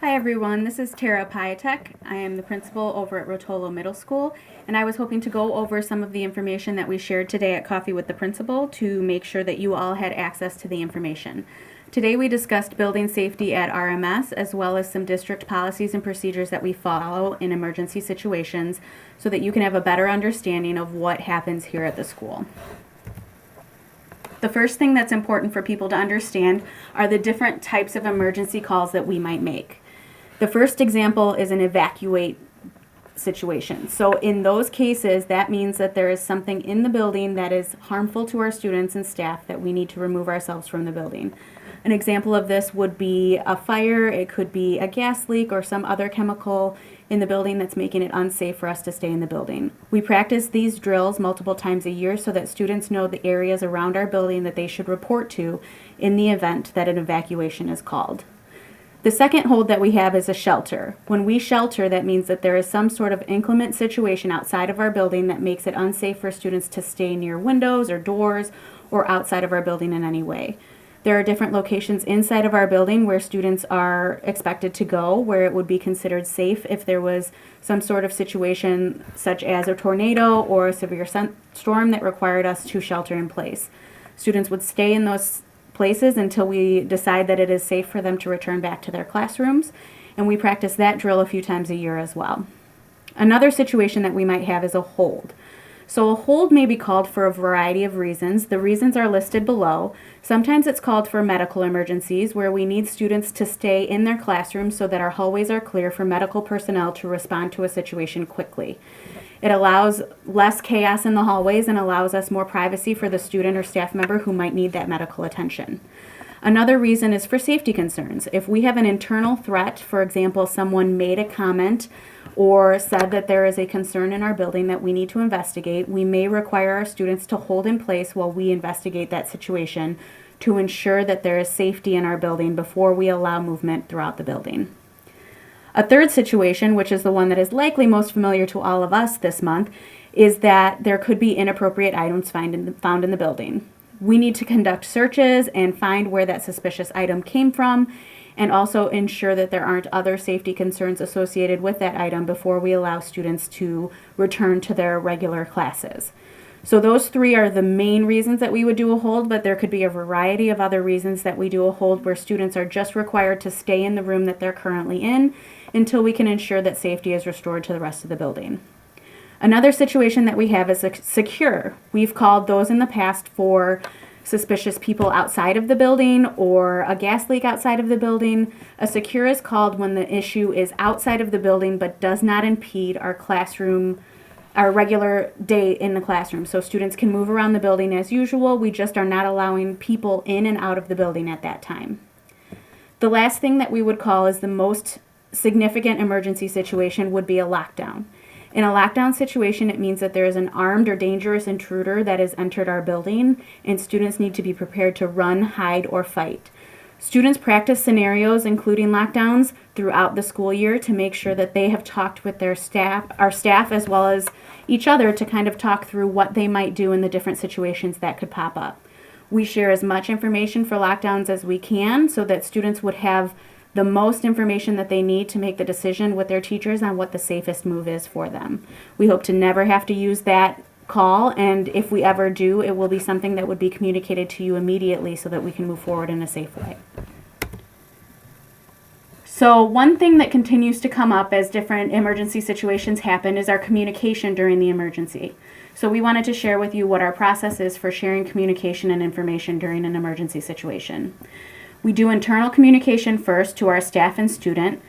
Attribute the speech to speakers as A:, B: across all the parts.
A: Hi everyone, this is Piatek. I am the principal over at Rotolo Middle School, and I was hoping to go over some of the information that we shared today at Coffee with the Principal to make sure that you all had access to the information. Today we discussed building safety at RMS, as well as some district policies and procedures that we follow in emergency situations so that you can have a better understanding of what happens here at the school. The first thing that's important for people to understand are the different types of emergency calls that we might make. The first example is an evacuate situation. So in those cases, that means that there is something in the building that is harmful to our students and staff that we need to remove ourselves from the building. An example of this would be a fire, it could be a gas leak or some other chemical in the building that's making it unsafe for us to stay in the building. We practice these drills multiple times a year so that students know the areas around our building that they should report to in the event that an evacuation is called. The second hold that we have is a shelter. When we shelter, that means that there is some sort of inclement situation outside of our building that makes it unsafe for students to stay near windows or doors or outside of our building in any way. There are different locations inside of our building where students are expected to go, where it would be considered safe if there was some sort of situation such as a tornado or a severe storm that required us to shelter in place. Students would stay in those places until we decide that it is safe for them to return back to their classrooms, and we practice that drill a few times a year as well. Another situation that we might have is a hold. So a hold may be called for a variety of reasons. The reasons are listed below. Sometimes it's called for medical emergencies, where we need students to stay in their classrooms so that our hallways are clear for medical personnel to respond to a situation quickly. It allows less chaos in the hallways and allows us more privacy for the student or staff member who might need that medical attention. Another reason is for safety concerns. If we have an internal threat, for example, someone made a comment or said that there is a concern in our building that we need to investigate, we may require our students to hold in place while we investigate that situation to ensure that there is safety in our building before we allow movement throughout the building. A third situation, which is the one that is likely most familiar to all of us this month, is that there could be inappropriate items found in the building. We need to conduct searches and find where that suspicious item came from, and also ensure that there aren't other safety concerns associated with that item before we allow students to return to their regular classes. So those three are the main reasons that we would do a hold, but there could be a variety of other reasons that we do a hold where students are just required to stay in the room that they're currently in until we can ensure that safety is restored to the rest of the building. Another situation that we have is a secure. We've called those in the past for suspicious people outside of the building or a gas leak outside of the building. A secure is called when the issue is outside of the building but does not impede our regular day in the classroom. So students can move around the building as usual. We just are not allowing people in and out of the building at that time. The last thing that we would call is the most significant emergency situation would be a lockdown. In a lockdown situation, it means that there is an armed or dangerous intruder that has entered our building, and students need to be prepared to run, hide, or fight. Students practice scenarios, including lockdowns, throughout the school year to make sure that they have talked with our staff, as well as each other to kind of talk through what they might do in the different situations that could pop up. We share as much information for lockdowns as we can so that students would have the most information that they need to make the decision with their teachers on what the safest move is for them. We hope to never have to use that call, and if we ever do, it will be something that would be communicated to you immediately so that we can move forward in a safe way. So one thing that continues to come up as different emergency situations happen is our communication during the emergency. So we wanted to share with you what our process is for sharing communication and information during an emergency situation. We do internal communication first to our staff and student.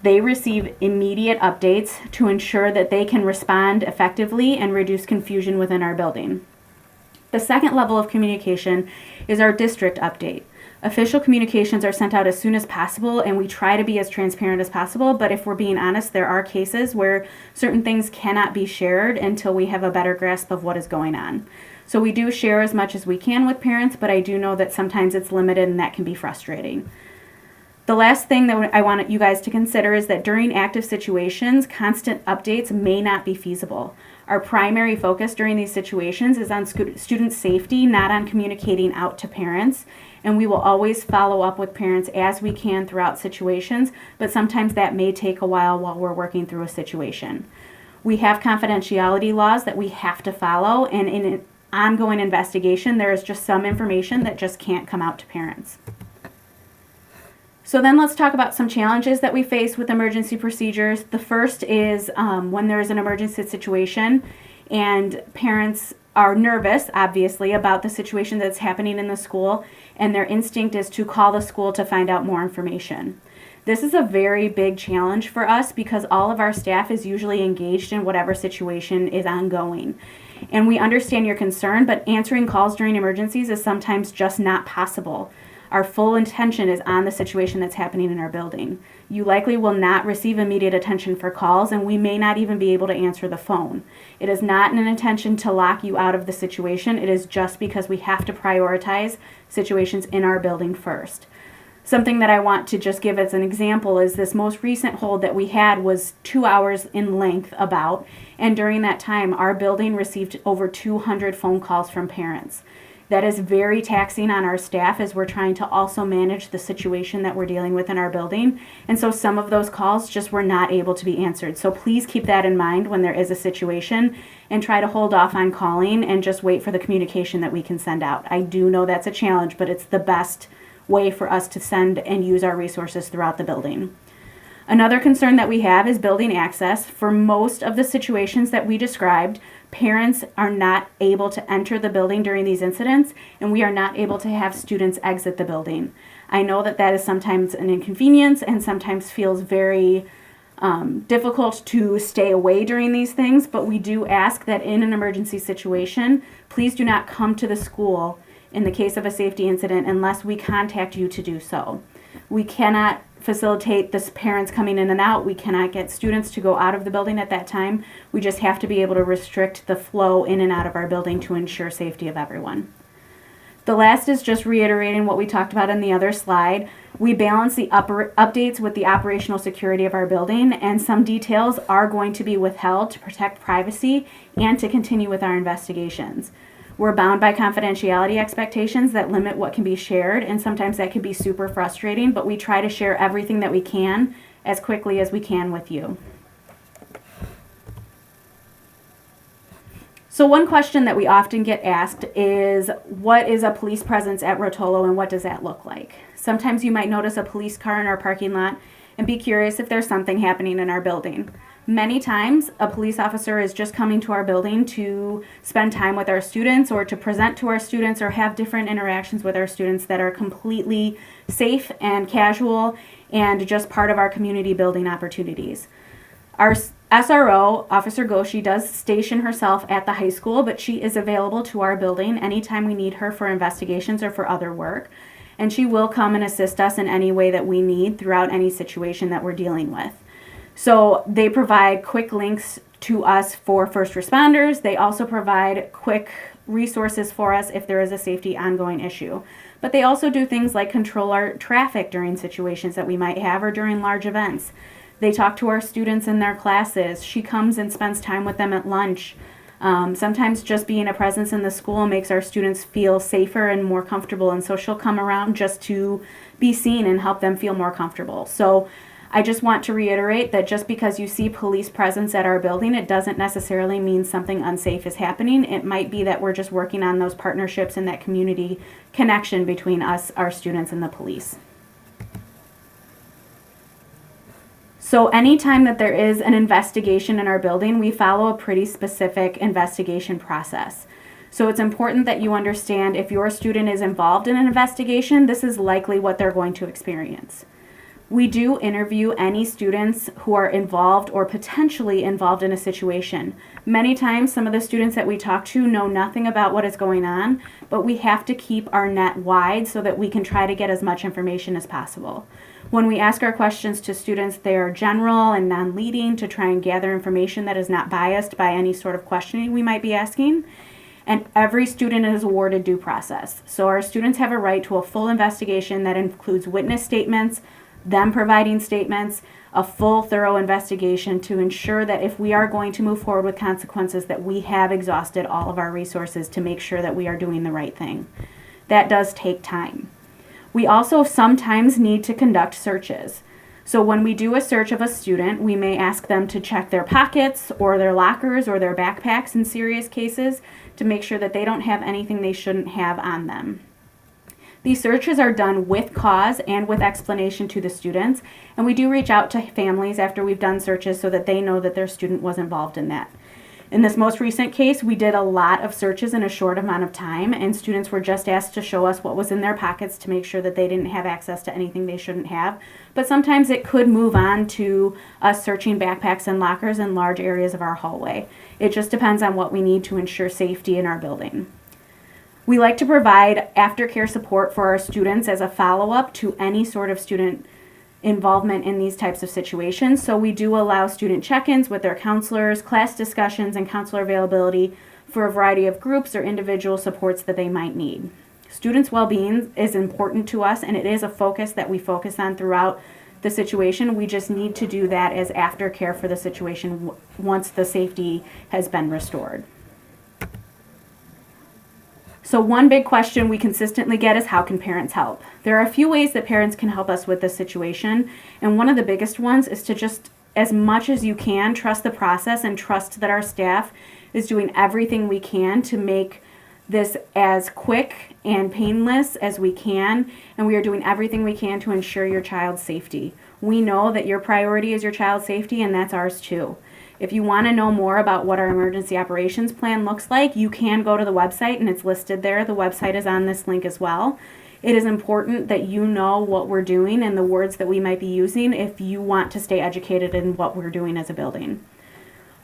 A: They receive immediate updates to ensure that they can respond effectively and reduce confusion within our building. The second level of communication is our district update. Official communications are sent out as soon as possible, and we try to be as transparent as possible, but if we're being honest, there are cases where certain things cannot be shared until we have a better grasp of what is going on. So we do share as much as we can with parents, but I do know that sometimes it's limited and that can be frustrating. The last thing that I want you guys to consider is that during active situations, constant updates may not be feasible. Our primary focus during these situations is on student safety, not on communicating out to parents. And we will always follow up with parents as we can throughout situations, but sometimes that may take a while we're working through a situation. We have confidentiality laws that we have to follow, and in an ongoing investigation, there is just some information that just can't come out to parents. So then let's talk about some challenges that we face with emergency procedures. The first is when there is an emergency situation and parents are nervous, obviously, about the situation that's happening in the school, and their instinct is to call the school to find out more information. This is a very big challenge for us because all of our staff is usually engaged in whatever situation is ongoing. And we understand your concern, but answering calls during emergencies is sometimes just not possible. Our full attention is on the situation that's happening in our building. You likely will not receive immediate attention for calls, and we may not even be able to answer the phone. It is not an intention to lock you out of the situation. It is just because we have to prioritize situations in our building first. Something that I want to just give as an example is this most recent hold that we had was 2 hours in length about, and during that time, our building received over 200 phone calls from parents. That is very taxing on our staff as we're trying to also manage the situation that we're dealing with in our building. And so some of those calls just were not able to be answered. So please keep that in mind when there is a situation and try to hold off on calling and just wait for the communication that we can send out. I do know that's a challenge, but it's the best way for us to send and use our resources throughout the building. Another concern that we have is building access. For most of the situations that we described, parents are not able to enter the building during these incidents, and we are not able to have students exit the building. I know that that is sometimes an inconvenience and sometimes feels very difficult to stay away during these things, but we do ask that in an emergency situation, please do not come to the school in the case of a safety incident unless we contact you to do so. We cannot facilitate this parents coming in and out. We cannot get students to go out of the building at that time. We just have to be able to restrict the flow in and out of our building to ensure safety of everyone. The last is just reiterating what we talked about in the other slide. We balance the updates with the operational security of our building, and some details are going to be withheld to protect privacy and to continue with our investigations. We're bound by confidentiality expectations that limit what can be shared, and sometimes that can be super frustrating, but we try to share everything that we can as quickly as we can with you. So one question that we often get asked is, what is a police presence at Rotolo and what does that look like? Sometimes you might notice a police car in our parking lot and be curious if there's something happening in our building. Many times, a police officer is just coming to our building to spend time with our students or to present to our students or have different interactions with our students that are completely safe and casual and just part of our community building opportunities. Our SRO, Officer Goshi, does station herself at the high school, but she is available to our building anytime we need her for investigations or for other work. And she will come and assist us in any way that we need throughout any situation that we're dealing with. So they provide quick links to us for first responders. They also provide quick resources for us if there is a safety ongoing issue. But they also do things like control our traffic during situations that we might have or during large events. They talk to our students in their classes. She comes and spends time with them at lunch. Sometimes just being a presence in the school makes our students feel safer and more comfortable, and so she'll come around just to be seen and help them feel more comfortable. So I just want to reiterate that just because you see police presence at our building, it doesn't necessarily mean something unsafe is happening. It might be that we're just working on those partnerships and that community connection between us, our students, and the police. So anytime that there is an investigation in our building, we follow a pretty specific investigation process. So it's important that you understand if your student is involved in an investigation, this is likely what they're going to experience. We do interview any students who are involved or potentially involved in a situation. Many times, some of the students that we talk to know nothing about what is going on, but we have to keep our net wide so that we can try to get as much information as possible. When we ask our questions to students, they are general and non-leading to try and gather information that is not biased by any sort of questioning we might be asking. And every student is awarded due process. So our students have a right to a full investigation that includes witness statements, them providing statements, a full, thorough investigation to ensure that if we are going to move forward with consequences, that we have exhausted all of our resources to make sure that we are doing the right thing. That does take time. We also sometimes need to conduct searches. So when we do a search of a student, we may ask them to check their pockets or their lockers or their backpacks in serious cases to make sure that they don't have anything they shouldn't have on them. These searches are done with cause and with explanation to the students, and we do reach out to families after we've done searches so that they know that their student was involved in that. In this most recent case, we did a lot of searches in a short amount of time, and students were just asked to show us what was in their pockets to make sure that they didn't have access to anything they shouldn't have. But sometimes it could move on to us searching backpacks and lockers in large areas of our hallway. It just depends on what we need to ensure safety in our building. We like to provide aftercare support for our students as a follow-up to any sort of student involvement in these types of situations. So we do allow student check-ins with their counselors, class discussions, and counselor availability for a variety of groups or individual supports that they might need. Students' well-being is important to us, and it is a focus that we focus on throughout the situation. We just need to do that as aftercare for the situation once the safety has been restored. So one big question we consistently get is, how can parents help? There are a few ways that parents can help us with this situation, and one of the biggest ones is to just, as much as you can, trust the process and trust that our staff is doing everything we can to make this as quick and painless as we can, and we are doing everything we can to ensure your child's safety. We know that your priority is your child's safety, and that's ours too. If you want to know more about what our emergency operations plan looks like, you can go to the website, and it's listed there. The website is on this link as well. It is important that you know what we're doing and the words that we might be using if you want to stay educated in what we're doing as a building.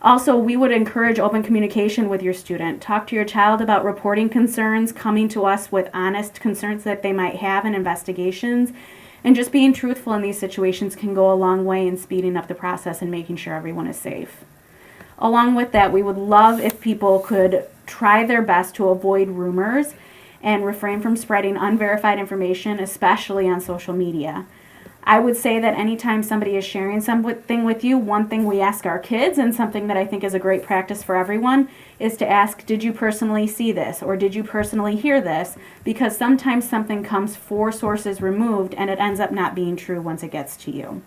A: Also, we would encourage open communication with your student. Talk to your child about reporting concerns, coming to us with honest concerns that they might have in investigations, and just being truthful in these situations can go a long way in speeding up the process and making sure everyone is safe. Along with that, we would love if people could try their best to avoid rumors and refrain from spreading unverified information, especially on social media. I would say that anytime somebody is sharing something with you, one thing we ask our kids, and something that I think is a great practice for everyone, is to ask, did you personally see this? Or did you personally hear this? Because sometimes something comes 4 sources removed and it ends up not being true once it gets to you.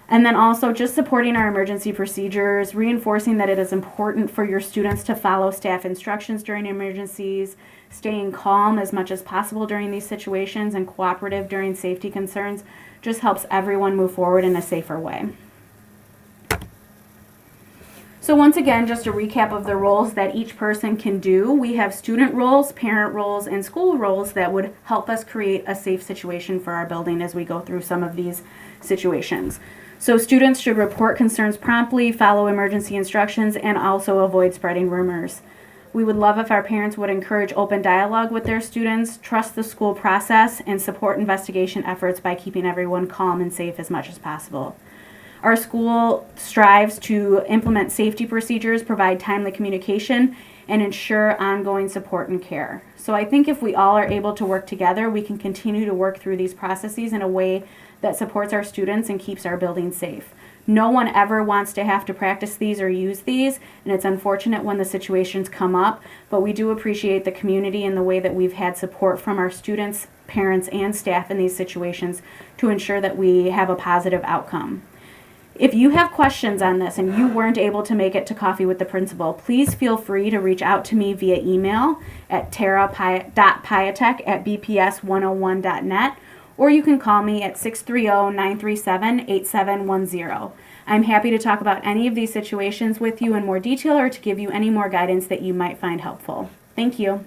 A: And then also just supporting our emergency procedures, reinforcing that it is important for your students to follow staff instructions during emergencies, staying calm as much as possible during these situations, and cooperative during safety concerns just helps everyone move forward in a safer way. So once again, just a recap of the roles that each person can do. We have student roles, parent roles, and school roles that would help us create a safe situation for our building as we go through some of these situations. So students should report concerns promptly, follow emergency instructions, and also avoid spreading rumors. We would love if our parents would encourage open dialogue with their students, trust the school process, and support investigation efforts by keeping everyone calm and safe as much as possible. Our school strives to implement safety procedures, provide timely communication, and ensure ongoing support and care. So I think if we all are able to work together, we can continue to work through these processes in a way that supports our students and keeps our building safe. No one ever wants to have to practice these or use these, and it's unfortunate when the situations come up, but we do appreciate the community and the way that we've had support from our students, parents, and staff in these situations to ensure that we have a positive outcome. If you have questions on this and you weren't able to make it to Coffee with the Principal, please feel free to reach out to me via email at tara.piatek@bps101.net, or you can call me at 630-937-8710. I'm happy to talk about any of these situations with you in more detail or to give you any more guidance that you might find helpful. Thank you.